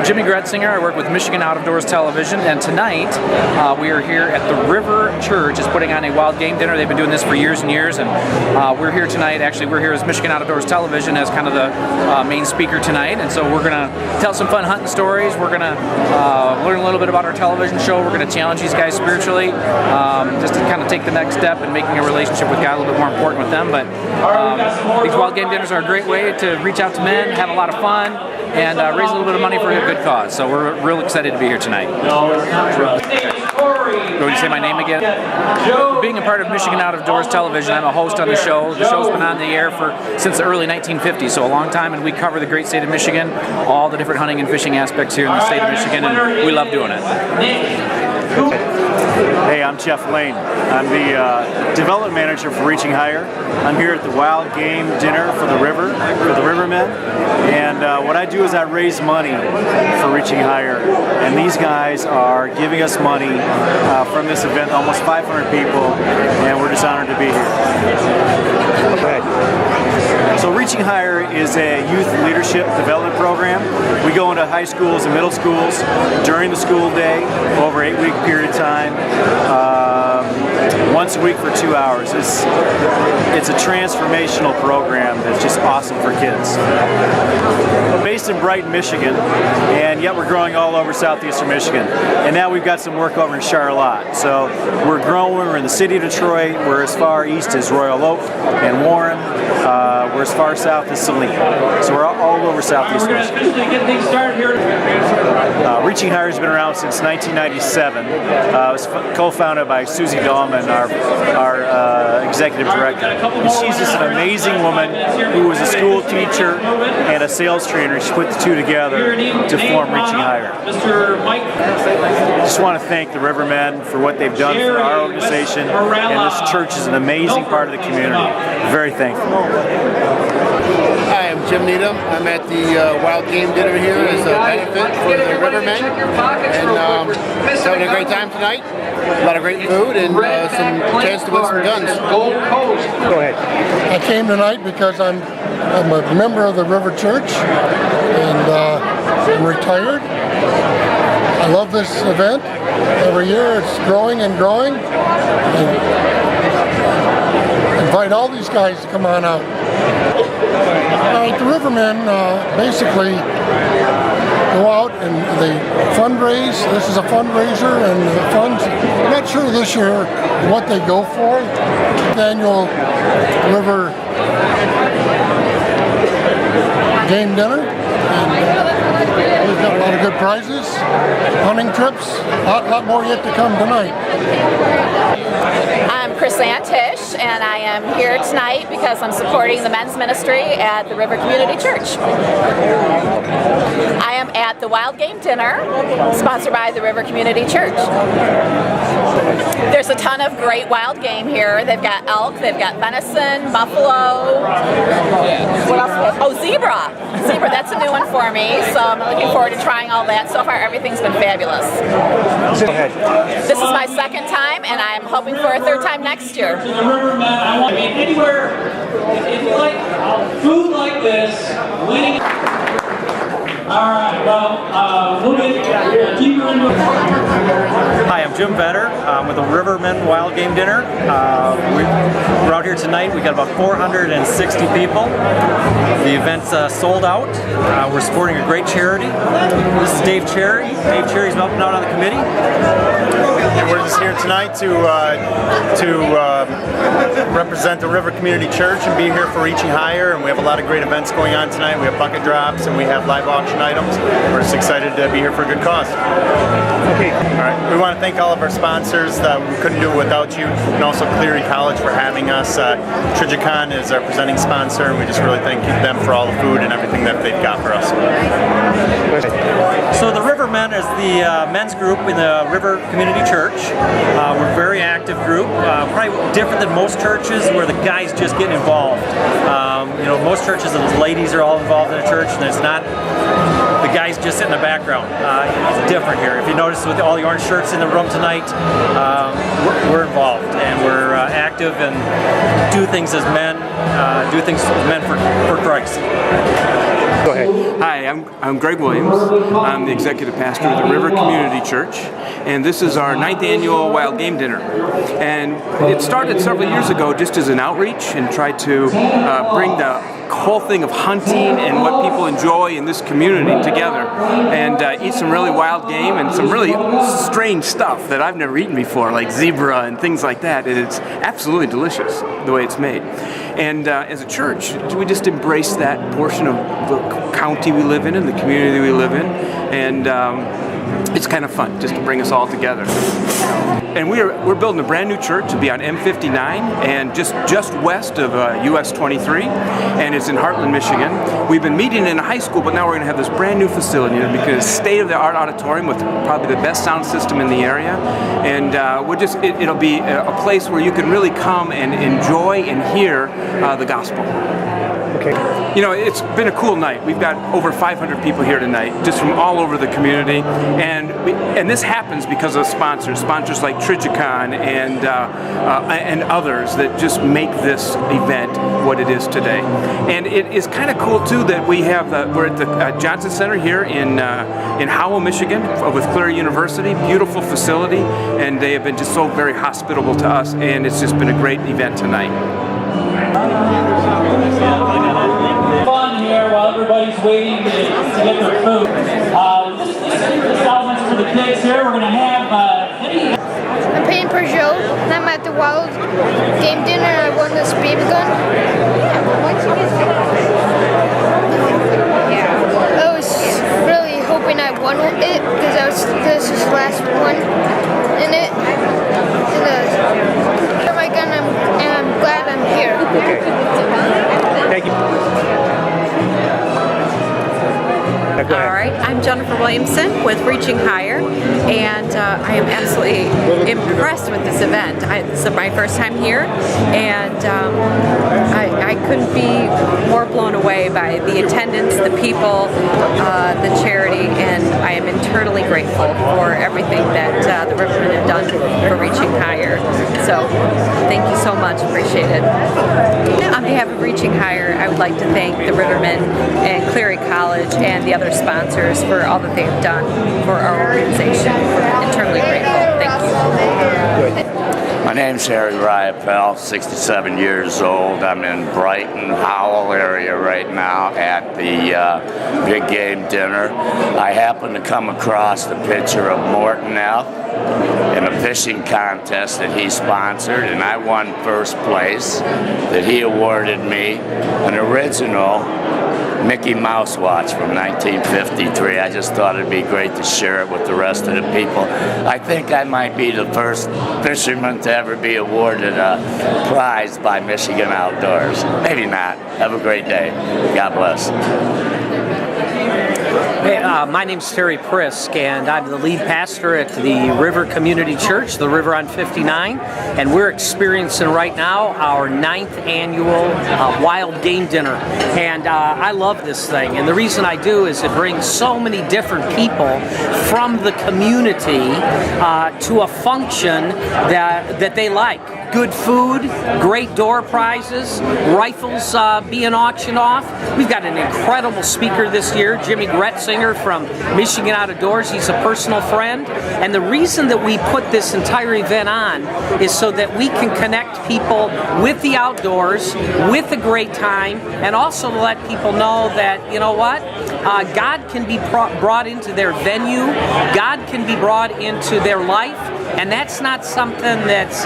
Jimmy Gretzinger. I work with Michigan Out of Doors Television, and tonight we are here at the River Church. Is putting on a wild game dinner. They've been doing this for years and years, and we're here tonight. Actually, we're here as Michigan Out of Doors Television as kind of the main speaker tonight, and so we're going to tell some fun hunting stories. We're going to learn a little bit about our television show. We're going to challenge these guys spiritually, just to kind of take the next step in making a relationship with God a little bit more important with them. But these wild game dinners are a great way to reach out to men, have a lot of fun, and raise a little bit of money for a good cause. So we're real excited to be here tonight. Would you say my name again? Being a part of Michigan Out of Doors Television, I'm a host on the show. The show's been on the air since the early 1950s, so a long time, and we cover the great state of Michigan, all the different hunting and fishing aspects here in the state of Michigan, and we love doing it. Hey, I'm Jeff Lane. I'm the development manager for Reaching Higher. I'm here at the Wild Game Dinner for the Rivermen, and what I do is I raise money for Reaching Higher, and these guys are giving us money from this event, almost 500 people, and we're just honored to be here. So Reaching Higher is a youth leadership development program. We go into high schools and middle schools during the school day over an 8-week period of time, once a week for 2 hours. It's a transformational program that's just awesome for kids. We're based in Brighton, Michigan, and yet we're growing all over southeastern Michigan. And now we've got some work over in Charlotte. So we're growing. We're in the city of Detroit. We're as far east as Royal Oak and Warren. We're as far south as Saline. So we're all over southeast Michigan. Reaching Higher has been around since 1997. It was co-founded by Susie Dahlman, our executive director. And she's just an amazing woman who was a school teacher and a sales trainer. She put the two together to form Reaching Higher. I just want to thank the Rivermen for what they've done for our organization, and this church is an amazing part of the community. Very thankful. Hi, I'm Jim Needham. I'm at the Wild Game Dinner here as a benefit for the Rivermen, and having a great time tonight. A lot of great food and some chance to win some guns. Go ahead. I came tonight because I'm a member of the River Church, and I'm retired. I love this event. Every year it's growing and growing. And invite all these guys to come on out. The Rivermen basically go out and they fundraise. This is a fundraiser, and the funds, I'm not sure this year what they go for. The annual River Game Dinner, and we've got a lot of good prizes, hunting trips, a lot more yet to come tonight. I'm Chris Antish, and I am here tonight because I'm supporting the men's ministry at the River Community Church. I am at the Wild Game Dinner, sponsored by the River Community Church. There's a ton of great wild game here. They've got elk, they've got venison, buffalo, what else? Oh, zebra. Zebra, that's a new one for me, so I'm looking forward to trying all that. So far, everything's been fabulous. Go ahead. This is my second time, and I'm hoping for a third time next year. I mean, anywhere, if you like food like this, winning. All right, well, we'll get deeper into it. Hi, I'm Jim Vetter. I'm with the Rivermen Wild Game Dinner. We're out here tonight. We got about 460 people. The event's sold out. We're supporting a great charity. This is Dave Cherry. Dave Cherry's helping out on the committee. And we're just here tonight to represent the River Community Church and be here for Reaching Higher. And we have a lot of great events going on tonight. We have bucket drops and we have live auction items. We're just excited to be here for a good cause. Okay. All right. We want to thank all of our sponsors. We couldn't do it without you, and also Cleary College for having us. Trigicon is our presenting sponsor, and we just really thank them for all the food and everything that they've got for us. So the Rivermen is the men's group in the River Community Church. We're a very active group, probably different than most churches where the guys just get involved. Most churches the ladies are all involved in a church, and it's not the guys just sit in the background. It's different here. If you notice with all the orange shirts in the room tonight, we're involved and we're active and do things as men, for Christ. Go ahead. Hi, I'm Greg Williams. I'm the executive pastor of the River Community Church, and this is our 9th annual Wild Game Dinner. And it started several years ago just as an outreach and tried to bring the whole thing of hunting and what people enjoy in this community together and eat some really wild game and some really strange stuff that I've never eaten before, like zebra and things like that. And it's absolutely delicious the way it's made. And as a church, we just embrace that portion of the county we live in and the community we live in, and it's kind of fun just to bring us all together. And we're building a brand new church to be on M59 and just west of US 23, and it's in Heartland, Michigan. We've been meeting in a high school, but now we're going to have this brand new facility because state-of-the-art auditorium with probably the best sound system in the area, and it'll be a place where you can really come and enjoy and hear the gospel. Okay. You know, it's been a cool night. We've got over 500 people here tonight, just from all over the community, and this happens because of sponsors like Trigicon and others that just make this event what it is today. And it is kind of cool too that we're at the Johnson Center here in Howell, Michigan, with Cleary University. Beautiful facility, and they have been just so very hospitable to us, and it's just been a great event tonight. Fun here while everybody's waiting to get their food. Just elements for the kids here. We're going to have I'm Payne Peugeot, and I'm at the Wild Game Dinner, and I won this baby gun. I was really hoping I won it, because this was the last one in it. And my gun, and I'm glad I'm here. Okay. Thank you. All right, I'm Jennifer Williamson with Reaching Higher, and I am absolutely impressed with this event. This is my first time here, and I couldn't be more blown away by the attendance, the people, the charity, and I am eternally grateful for everything that the Rivermen have done for Reaching Higher. So thank you so much, appreciate it. On behalf of Reaching Higher, I would like to thank the Rivermen and Cleary College and the other sponsors for all that they've done for our organization. We're eternally grateful. Thank you. My name's Harry Riopel, 67 years old. I'm in Brighton, Howell area right now at the Big Game Dinner. I happened to come across the picture of Morton F. in a fishing contest that he sponsored, and I won first place, that he awarded me an original Mickey Mouse watch from 1953. I just thought it'd be great to share it with the rest of the people. I think I might be the first fisherman to ever be awarded a prize by Michigan Outdoors. Maybe not. Have a great day. God bless. Hey, my name's Terry Prisk, and I'm the lead pastor at the River Community Church, the River on 59, and we're experiencing right now our 9th annual Wild Game Dinner, and I love this thing, and the reason I do is it brings so many different people from the community to a function that they like. Good food, great door prizes, rifles being auctioned off. We've got an incredible speaker this year, Jimmy Gretzinger from Michigan Out of Doors. He's a personal friend. And the reason that we put this entire event on is so that we can connect people with the outdoors, with a great time, and also to let people know that, you know what, God can be brought into their venue, God can be brought into their life, and that's not something that's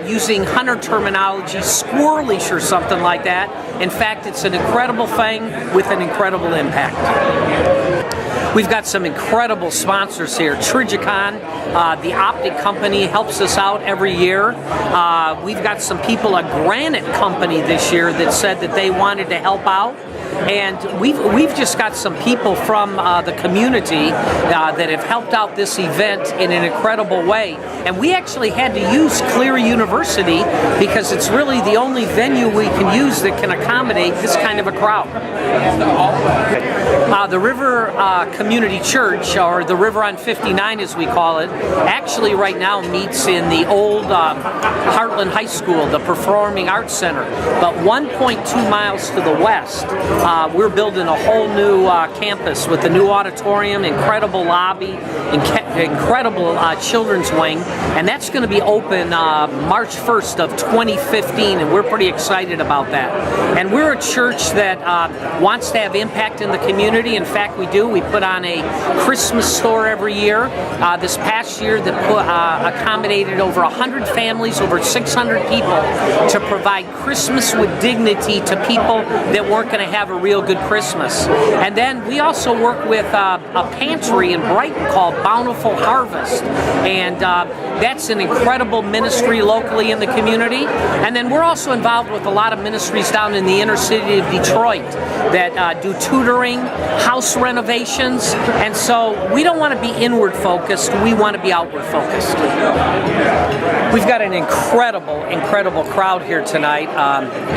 using hunter terminology, squirrelish or something like that. In fact, it's an incredible thing with an incredible impact. We've got some incredible sponsors here. Trigicon, the optic company, helps us out every year. We've got some people, a granite company this year, that said that they wanted to help out. And we've just got some people from the community that have helped out this event in an incredible way. And we actually had to use Cleary University because it's really the only venue we can use that can accommodate this kind of a crowd. The River Community Church, or the River on 59 as we call it, actually right now meets in the old Heartland High School, the Performing Arts Center. But 1.2 miles to the west we're building a whole new campus with a new auditorium, incredible lobby, incredible children's wing, and that's going to be open March 1st of 2015, and we're pretty excited about that. And we're a church that wants to have impact in the community. In fact, we do. We put on a Christmas store every year. This past year that accommodated over 100 families, over 600 people, to provide Christmas with dignity to people that weren't going to have a real good Christmas. And then we also work with a pantry in Brighton called Bountiful Harvest, and that's an incredible ministry locally in the community. And then we're also involved with a lot of ministries down in the inner city of Detroit that do tutoring, house renovations, and so we don't want to be inward focused, we want to be outward focused. We've got an incredible crowd here tonight,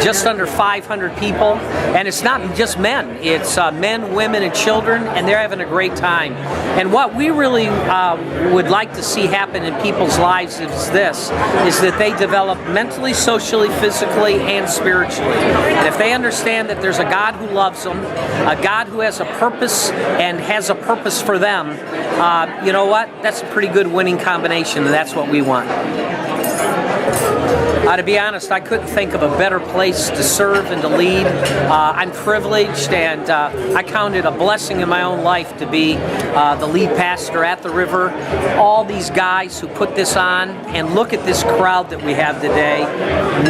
just under 500 people, and it's not just men, it's men, women, and children, and they're having a great time. And what we really would like to see happen in people's lives is that they develop mentally, socially, physically, and spiritually. And if they understand that there's a God who loves them, a God who has a purpose and has a purpose for them, you know what? That's a pretty good winning combination, and that's what we want. To be honest, I couldn't think of a better place to serve and to lead. I'm privileged, and I count it a blessing in my own life to be the lead pastor at the River. All these guys who put this on, and look at this crowd that we have today.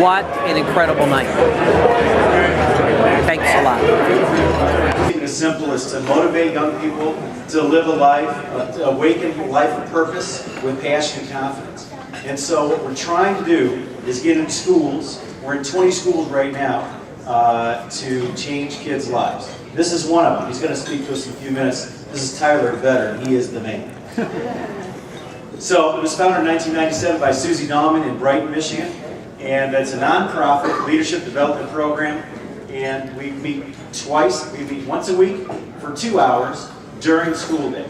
What an incredible night. Thanks a lot. As simple as to motivate young people to live a life, to awaken a life of purpose with passion and confidence. And so what we're trying to do is get in schools. We're in 20 schools right now to change kids' lives. This is one of them. He's going to speak to us in a few minutes. This is Tyler Vetter, and he is the man. So it was founded in 1997 by Susie Dahlman in Brighton, Michigan, and it's a nonprofit leadership development program. And we meet twice. We meet once a week for 2 hours during school day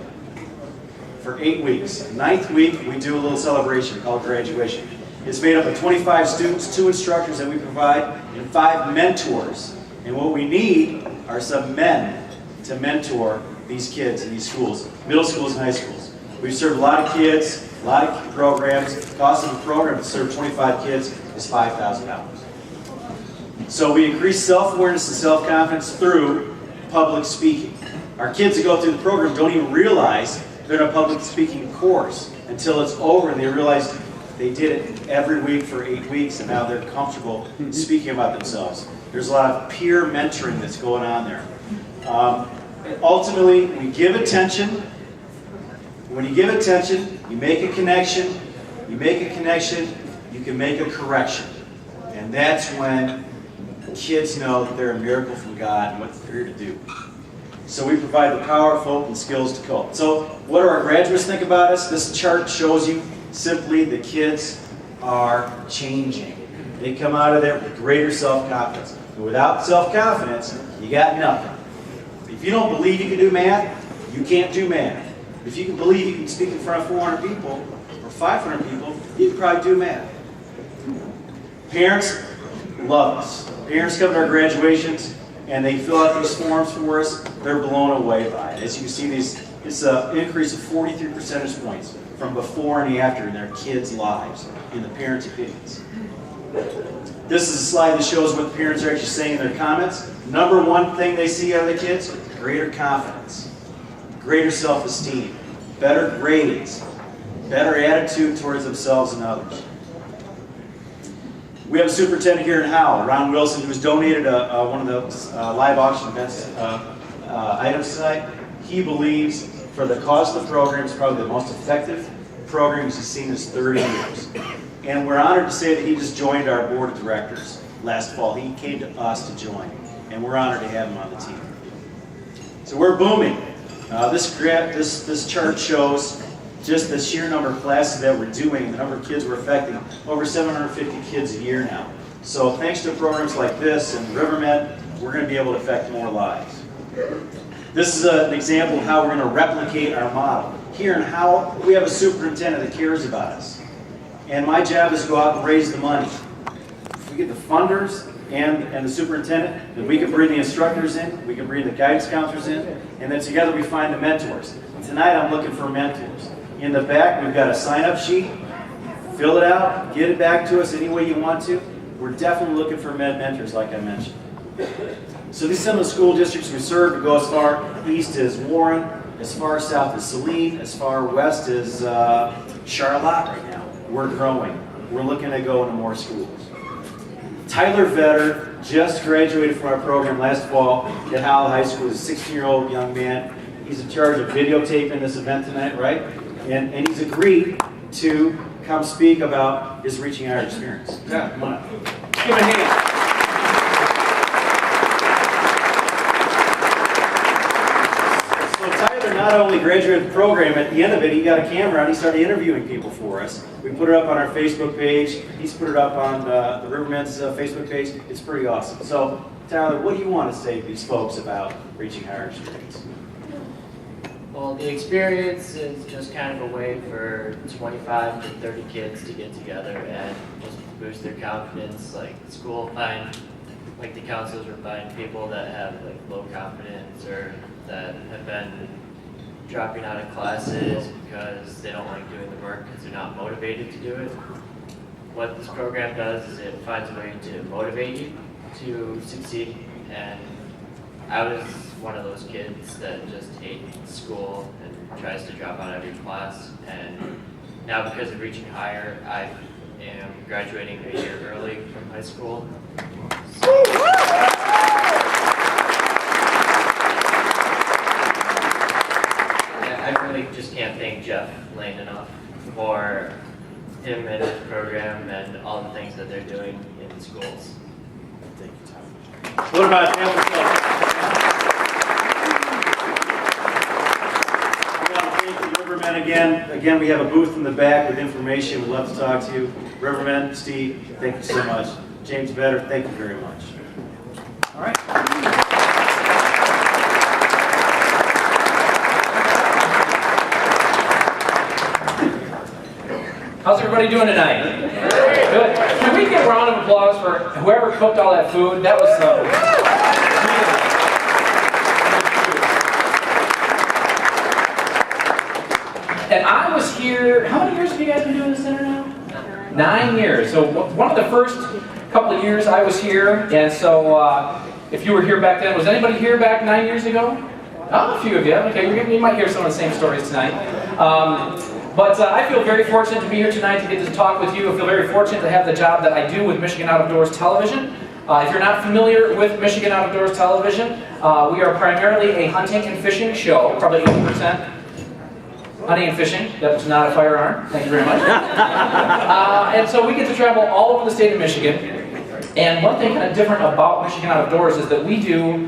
for 8 weeks. 9th week, we do a little celebration called graduation. It's made up of 25 students, 2 instructors that we provide, and 5 mentors. And what we need are some men to mentor these kids in these schools, middle schools and high schools. We've served a lot of kids, a lot of programs. The cost of a program to serve 25 kids is $5,000. So we increase self-awareness and self-confidence through public speaking. Our kids that go through the program don't even realize they're in a public speaking course until it's over and they realize they did it every week for 8 weeks and now they're comfortable speaking about themselves. There's a lot of peer mentoring that's going on there. And ultimately, we give attention. When you give attention, you make a connection. You make a connection, you can make a correction. And that's when kids know that they're a miracle from God and what they're here to do. So we provide the power, hope, and skills to cope. So what do our graduates think about us? This chart shows you simply the kids are changing. They come out of there with greater self-confidence. And without self-confidence, you got nothing. If you don't believe you can do math, you can't do math. If you can believe you can speak in front of 400 people or 500 people, you can probably do math. Parents love us. Parents come to our graduations and they fill out these forms for us. They're blown away by it. As you can see, it's an increase of 43 percentage points from before and after in their kids' lives in the parents' opinions. This is a slide that shows what the parents are actually saying in their comments. Number one thing they see out of the kids, greater confidence, greater self-esteem, better grades, better attitude towards themselves and others. We have a superintendent here in Howell, Ron Wilson, who's donated one of the live auction events items tonight. He believes for the cost of the program, it's probably the most effective program he's seen in his 30 years. And we're honored to say that he just joined our board of directors last fall. He came to us to join, and we're honored to have him on the team. So we're booming. This chart shows just the sheer number of classes that we're doing, the number of kids we're affecting, over 750 kids a year now. So thanks to programs like this and RiverMed, we're going to be able to affect more lives. This is an example of how we're going to replicate our model. Here in Howell, we have a superintendent that cares about us. And my job is to go out and raise the money. If we get the funders, and the superintendent, then we can bring the instructors in, we can bring the guidance counselors in, and then together we find the mentors. And tonight I'm looking for mentors. In the back we've got a sign-up sheet. Fill it out, get it back to us any way you want to. We're definitely looking for mentors, like I mentioned. So these are some of the school districts we serve. We go as far east as Warren, as far south as Saline, as far west as Charlotte right now. We're growing. We're looking to go into more schools. Tyler Vetter just graduated from our program last fall at Howell High School. He's a 16-year-old young man. He's in charge of videotaping this event tonight, right? And he's agreed to come speak about his Reaching Higher experience. Yeah, come on. Give him a hand. Not only graduated the program, at the end of it, he got a camera and he started interviewing people for us. We put it up on our Facebook page. He's put it up on the Rivermen's Facebook page. It's pretty awesome. So, Tyler, what do you want to say to these folks about Reaching Higher experience? Well, the experience is just kind of a way for 25 to 30 kids to get together and just boost their confidence. Like school like the counselors will find people that have like low confidence or that have been dropping out of classes because they don't like doing the work because they're not motivated to do it. What this program does is it finds a way to motivate you to succeed, and I was one of those kids that just hates school and tries to drop out every class, and now because of Reaching Higher, I am graduating a year early from high school. I really just can't thank Jeff Lane enough for him and his program and all the things that they're doing in the schools. Thank you, Tyler. What about Amplified? Thank you, Rivermen, again. Again, we have a booth in the back with information. We'd love to talk to you. Rivermen, Steve, thank you so much. James Vetter, thank you very much. All right. How's everybody doing tonight? Good. Can we get a round of applause for whoever cooked all that food? That was And I was here, how many years have you guys been doing this dinner now? 9 years. So one of the first couple of years I was here, and so if you were here back then, was anybody here back 9 years ago? Oh, a few of you. Okay, you might hear some of the same stories tonight. But I feel very fortunate to be here tonight to get to talk with you. I feel very fortunate to have the job that I do with Michigan Out of Doors Television. If you're not familiar with Michigan Out of Doors Television, we are primarily a hunting and fishing show, probably 80% hunting and fishing. That was not a firearm. Thank you very much. And so we get to travel all over the state of Michigan. And one thing kind of different about Michigan Out of Doors is that we do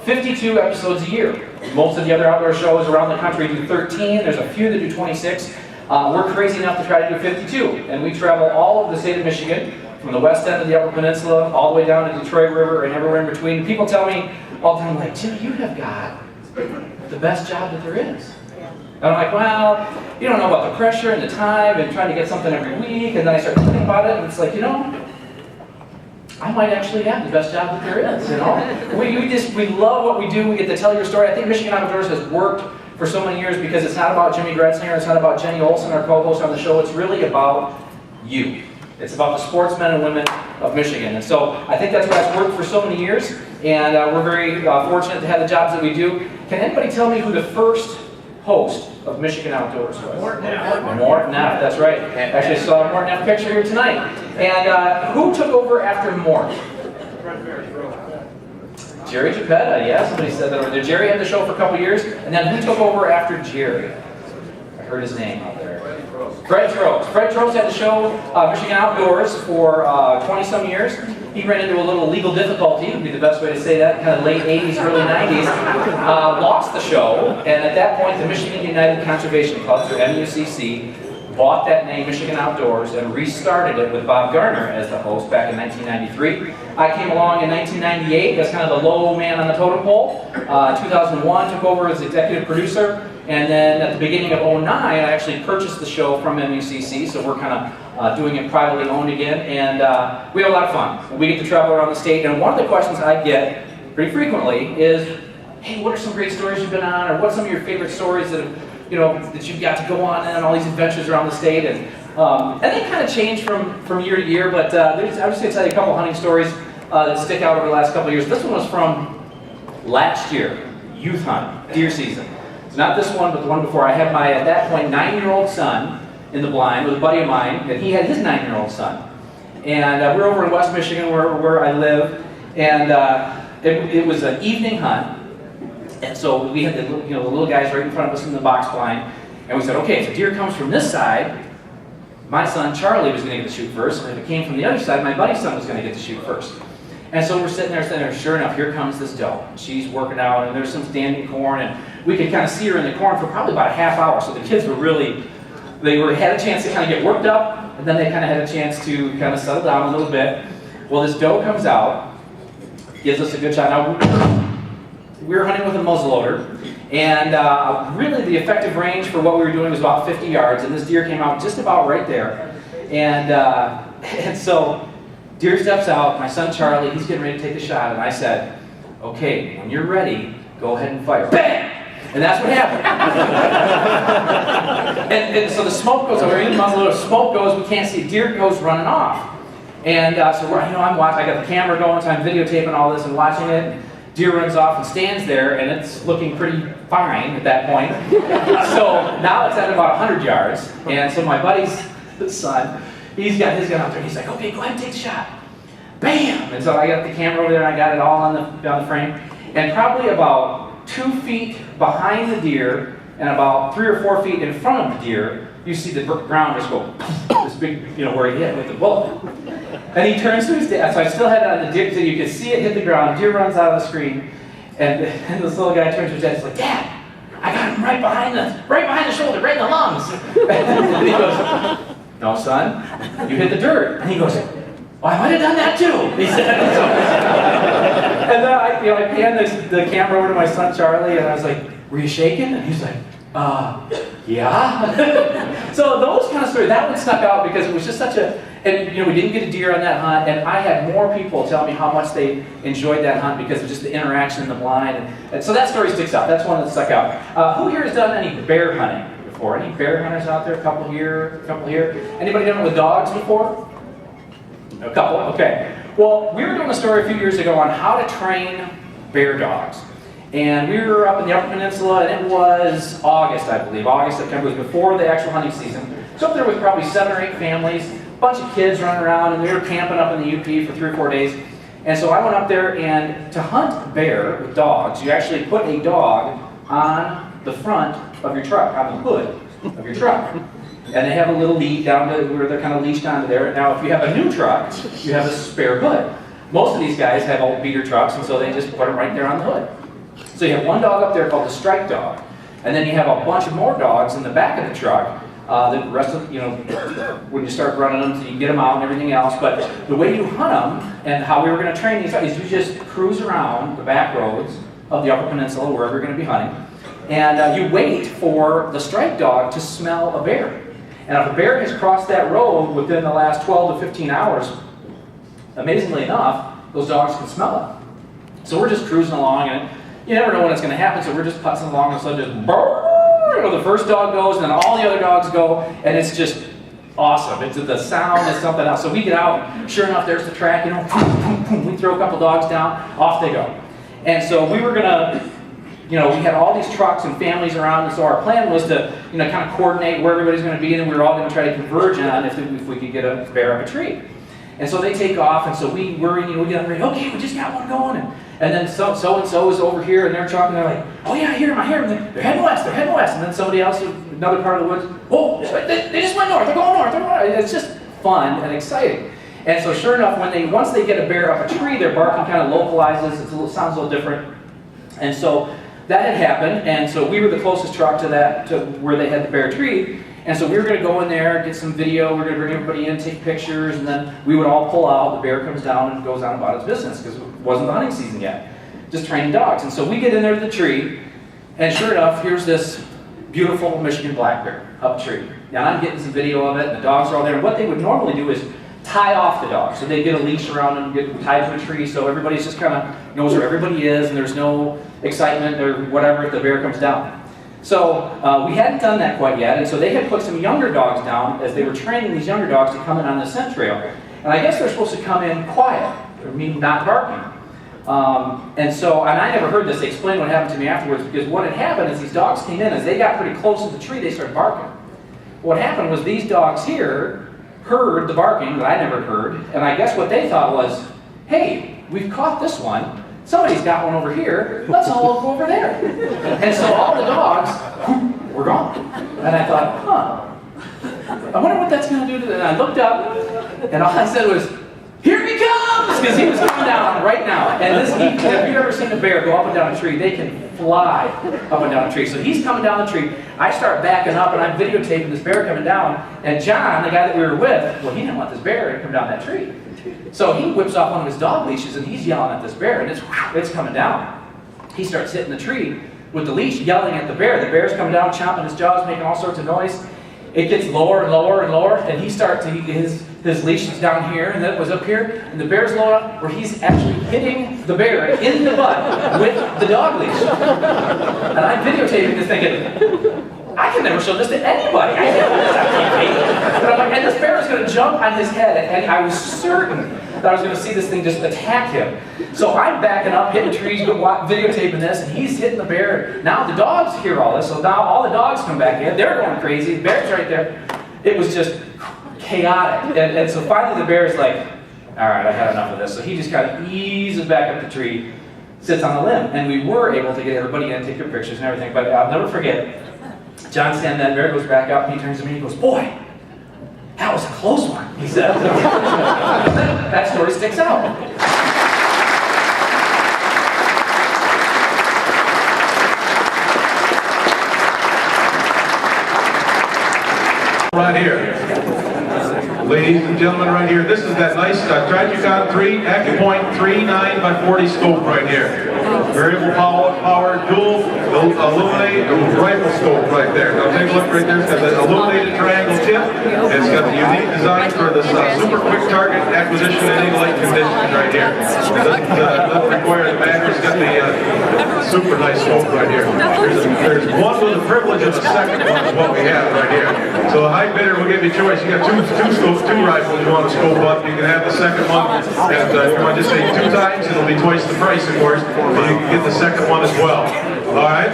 52 episodes a year. Most of the other outdoor shows around the country do 13. There's a few that do 26. We're crazy enough to try to do 52. And we travel all over the state of Michigan, from the west end of the Upper Peninsula, all the way down to Detroit River and everywhere in between. People tell me all the time, like, Jim, you have got the best job that there is. And I'm like, well, you don't know about the pressure and the time and trying to get something every week. And then I start thinking about it, and it's like, you know, I might actually have the best job that there is, you know? We love what we do. We get to tell your story. I think Michigan Out of Doors has worked for so many years because it's not about Jimmy Gretzinger, it's not about Jenny Olson, our co-host on the show. It's really about you. It's about the sportsmen and women of Michigan. And so I think that's why it's worked for so many years. And we're very fortunate to have the jobs that we do. Can anybody tell me who the first host of Michigan Outdoors was? Morton Neff, that's right. Actually saw a Morton Neff picture here tonight. And who took over after Morton? Jerry Geppetta, yeah, somebody said that over there. Jerry had the show for a couple years, and then who took over after Jerry? I heard his name out there. Fred Trost. Fred Trost had the show Michigan Outdoors for 20-some years. He ran into a little legal difficulty, would be the best way to say that, kind of late 80s, early 90s. Lost the show, and at that point the Michigan United Conservation Club, or MUCC, bought that name, Michigan Outdoors, and restarted it with Bob Garner as the host back in 1993. I came along in 1998, that's kind of the low man on the totem pole. 2001, took over as executive producer, and then at the beginning of 2009, I actually purchased the show from MUCC, so we're kind of doing it privately owned again, and we have a lot of fun. We get to travel around the state, and one of the questions I get pretty frequently is, hey, what are some great stories you've been on, or what's some of your favorite stories that that you've got to go on and all these adventures around the state, and they kind of change from year to year, but I'm just going to tell you a couple hunting stories that stick out over the last couple of years. This one was from last year, youth hunt, deer season. It's not this one, but the one before. I had my, at that point, 9-year-old son in the blind with a buddy of mine, and he had his 9-year-old son. And we're over in West Michigan where I live, and it was an evening hunt. And so we had the little guys right in front of us in the box blind, and we said, okay, if the deer comes from this side, my son Charlie was going to get to shoot first, and if it came from the other side, my buddy's son was going to get to shoot first. And so we're sitting there, sure enough, here comes this doe. She's working out, and there's some standing corn, and we could kind of see her in the corn for probably about a half hour, so the kids were really, had a chance to kind of get worked up, and then they kind of had a chance to kind of settle down a little bit. Well, this doe comes out, gives us a good shot. Now, we were hunting with a muzzleloader, and really the effective range for what we were doing was about 50 yards, and this deer came out just about right there. And so deer steps out, my son Charlie, he's getting ready to take the shot, and I said, okay, when you're ready, go ahead and fire. Bam! And that's what happened. and so the smoke goes over, in the muzzleloader, smoke goes, we can't see, deer goes running off. And so I'm watching, I got the camera going, so I'm videotaping all this and watching it. Deer runs off and stands there, and it's looking pretty fine at that point. So now it's at about 100 yards, and so my buddy's son, he's got his gun out there, he's like, okay, go ahead and take the shot. Bam! And so I got the camera over there, and I got it all on the frame, and probably about 2 feet behind the deer, and about 3 or 4 feet in front of the deer, you see the ground just go, this big, where he hit with the bullet. And he turns to his dad, so I still had it on the deer, so you could see it hit the ground, deer runs out of the screen, and this little guy turns to his dad, he's like, Dad, I got him right behind the shoulder, right in the lungs. And he goes, no son, you hit the dirt. And he goes, well, I might have done that too, he said. And then I panned the camera over to my son Charlie, and I was like, were you shaking? And he's like, yeah. So those kind of stories, that one stuck out because it was just such a, and we didn't get a deer on that hunt, and I had more people tell me how much they enjoyed that hunt because of just the interaction in the blind, and so that story sticks out. That's one that stuck out. Who here has done any bear hunting before? Any bear hunters out there? A couple here, a couple here. Anybody done it with dogs before? A couple, okay. Well, we were doing a story a few years ago on how to train bear dogs. And we were up in the Upper Peninsula, and it was August, I believe. August, September, it was before the actual hunting season. So up there was probably 7 or 8 families, a bunch of kids running around, and we were camping up in the UP for 3 or 4 days. And so I went up there, and to hunt bear with dogs, you actually put a dog on the front of your truck, on the hood of your truck. And they have a little lead down to where they're kind of leashed onto there. Now, if you have a new truck, you have a spare hood. Most of these guys have old beater trucks, and so they just put them right there on the hood. So you have one dog up there called the strike dog, and then you have a bunch of more dogs in the back of the truck. The rest of, when you start running them, so you can get them out and everything else. But the way you hunt them, and how we were going to train these is you just cruise around the back roads of the Upper Peninsula, wherever you're going to be hunting, and you wait for the strike dog to smell a bear. And if a bear has crossed that road within the last 12 to 15 hours, amazingly enough, those dogs can smell it. So we're just cruising along, and you never know when it's going to happen, so we're just putzing along, and so just the first dog goes, and then all the other dogs go, and it's just awesome. It's the sound is something else. So we get out, and sure enough, there's the track, boom, boom, boom. We throw a couple dogs down, off they go. And so we were going to, we had all these trucks and families around, and so our plan was to, kind of coordinate where everybody's going to be, and we were all going to try to converge on if we could get a bear up a tree. And so they take off, and so we worry, we get ready, okay, we just got one going, and then so-and-so is over here, and they're talking, they're like, oh yeah, I hear them, they're heading west, and then somebody else, another part of the woods, oh, they just went north, they're going north, it's just fun and exciting. And so sure enough, once they get a bear up a tree, their barking kind of localizes, it sounds a little different, and so that had happened, and so we were the closest truck to where they had the bear tree, And so we were going to go in there, get some video, we were going to bring everybody in, take pictures, and then we would all pull out, the bear comes down and goes on about its business, because it wasn't the hunting season yet. Just training dogs. And so we get in there to the tree, and sure enough, here's this beautiful Michigan black bear up tree. And I'm getting some video of it, and the dogs are all there. And what they would normally do is tie off the dogs. So they get a leash around them, get tied to a tree, so everybody's just kind of knows where everybody is, and there's no excitement or whatever if the bear comes down. So we hadn't done that quite yet, and so they had put some younger dogs down as they were training these younger dogs to come in on the scent trail. And I guess they're supposed to come in quiet, or mean not barking. And I never heard this. They explained what happened to me afterwards, because what had happened is these dogs came in, as they got pretty close to the tree, they started barking. What happened was these dogs here heard the barking that I never heard, and I guess what they thought was, hey, we've caught this one, somebody's got one over here, let's all go over there. And so all the dogs were gone. And I thought, I wonder what that's going to do to them. And I looked up, and all I said was, here he comes! Because he was coming down right now. And if you've ever seen a bear go up and down a tree, they can fly up and down a tree. So he's coming down the tree. I start backing up, and I'm videotaping this bear coming down. And John, the guy that we were with, well, he didn't want this bear to come down that tree. So he whips off one of his dog leashes, and he's yelling at this bear, and it's coming down. He starts hitting the tree with the leash, yelling at the bear. The bear's coming down, chomping his jaws, making all sorts of noise. It gets lower and lower and lower, and he starts to, his leash is down here, and then it was up here, and the bear's low enough where he's actually hitting the bear in the butt with the dog leash. And I'm videotaping this thinking, I can never show this to anybody. I can't do this on TV. But I'm like, and this bear is going to jump on his head, and I was certain that I was going to see this thing just attack him. So I'm backing up, hitting trees, videotaping this, and he's hitting the bear. Now the dogs hear all this, so now all the dogs come back in. They're going crazy. The bear's right there. It was just chaotic. And so finally the bear's like, all right, I've had enough of this. So he just kind of eases back up the tree, sits on the limb. And we were able to get everybody in, take their pictures and everything. But I'll never forget, John standing that bear, goes back up, and he turns to me and he goes, boy, that was a close one, he said. That story sticks out. Right here. Ladies and gentlemen, right here, this is that nice Tragicon 3 AccuPoint 3.9 by 40 scope right here. Variable power, dual illuminated rifle scope right there. Now take a look right there. It's got the illuminated triangle tip. It's got the unique design for this super quick target acquisition in any light conditions right here. Doesn't require the battery. It's got the super nice scope right here. There's one with the privilege of the second one is what we have right here. So a high bidder will give you a choice. You got two rifles you want to scope up. You can have the second one. And if you want to just say 2 times, it'll be twice the price, of course. But you can get the second one as well. All right.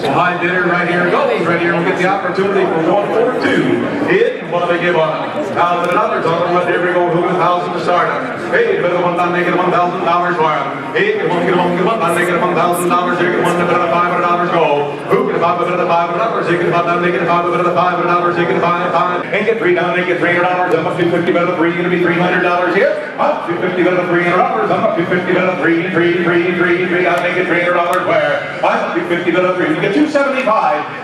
So high bidder right here goes. Right here we'll get the opportunity for 142. What do they give on it? $1,000 on it. Here we go. Who $1,000 to start on? Hey, better one time, make it $1,000 for him. Hey, get one, make it $1,000. Here, get one, $500 go. Who can buy $500? He can buy down, make it $500. He can buy $5. And get 3 down, make it $300. I'm up to 50 better 3. Going to be $300 here. Up to 50 better $300. I'm up to 50 better 3. I'll make it $300 where? I'm up to 50 better 3. You get 275.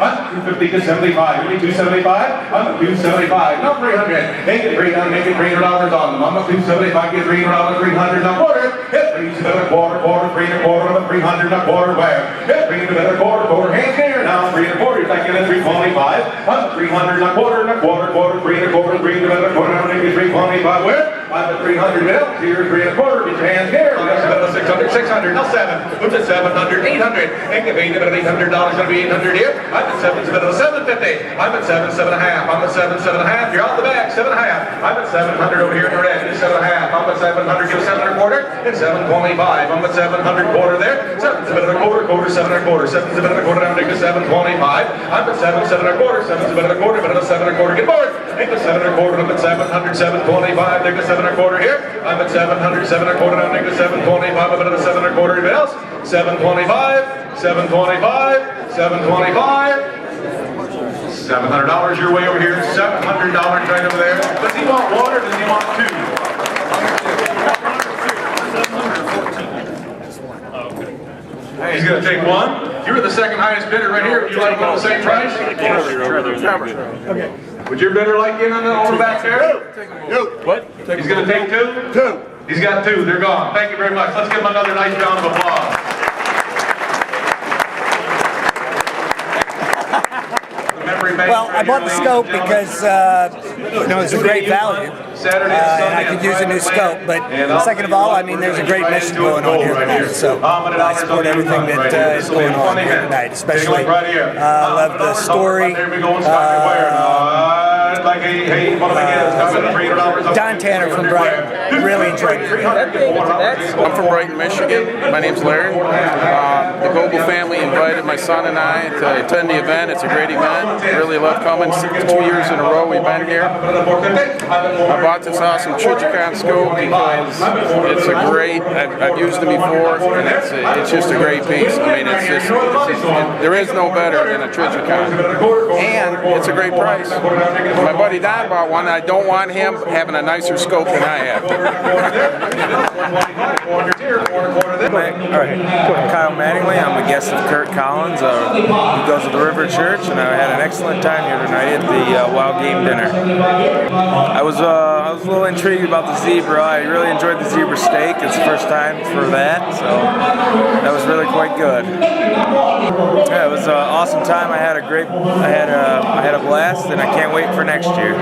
I'm 250 to 75. You need 275. I'm up to 275. No 300. Make it 3 down, make it $300 on them. I'm up to 275. Get $300. 300 and a quarter. Hit 3 better quarter, 3 and a quarter, 300 and a quarter where? Hit 3 better quarter. Hands here now. 3 and a quarter. You're like getting 325. I'm 300 and a quarter, 3 and a quarter, 3 better quarter. I'm going to get 325 where? I'm at 300 mil. Here, 3 and a quarter. Get your hands here. That's about 600. Now 7. What's it? 700, 800. And give me about $800. Going to be 800 here. I'm at 7. It's about 750. I'm at 7, 7.5. I'm at 7, 7.5. You're out the back. 7.5. I'm at 700 over here in the red. It's 7.5. I'm at 700. Give 7 and a quarter. And 725. I'm at 700 quarter there. 7's a bit of a quarter. 7 and a quarter. 7's a bit of a quarter. Down to 725. I'm at 7, 7 and a quarter. 7's a bit of a quarter. Bit of a 7 and a quarter. Get bored. Take the 7 and a quarter. I'm at 700. 725. Take the 7 and a quarter here. I'm at 700. 7 and a quarter. Down to 725. A bit of a 7 and a quarter. Anybody else? 725. 725. 725. $700 your way over here. $700 right over there. Does he want water? Does he want 2? He's going to take 1. You're the second highest bidder right here. Would you like the same price? Okay. Would your bidder like in on the back there? No. What? He's going to take two? Two. He's got two. They're gone. Thank you very much. Let's give him another nice round of applause. Well, I bought the scope because it's a great value, and I could use a new scope. But second of all, I mean, there's a great mission going on here tonight, so I support everything that is going on here tonight. Especially, I love the story. Don Tanner from Brighton. Really enjoyed it. I'm from Brighton, Michigan. My name's Larry. The Goebel family invited my son and I to attend the event. It's a great event. Really love coming. 2 years in a row we've been here. I bought this awesome Trigicon scope because it's a great, I've used them before, and it's just a great piece. I mean, there is no better than a Trigicon. And it's a great price. My buddy Don bought one. I don't want him having a nicer scope than I have. Alright, I'm Kyle Mattingly. I'm a guest of Kurt Collins, who goes to the River Church, and I had an excellent time here tonight at the Wild Game Dinner. I was a little intrigued about the zebra. I really enjoyed the zebra steak. It's the first time for that, so that was really quite good. Yeah, it was an awesome time. I had a blast, and I can't wait for next year.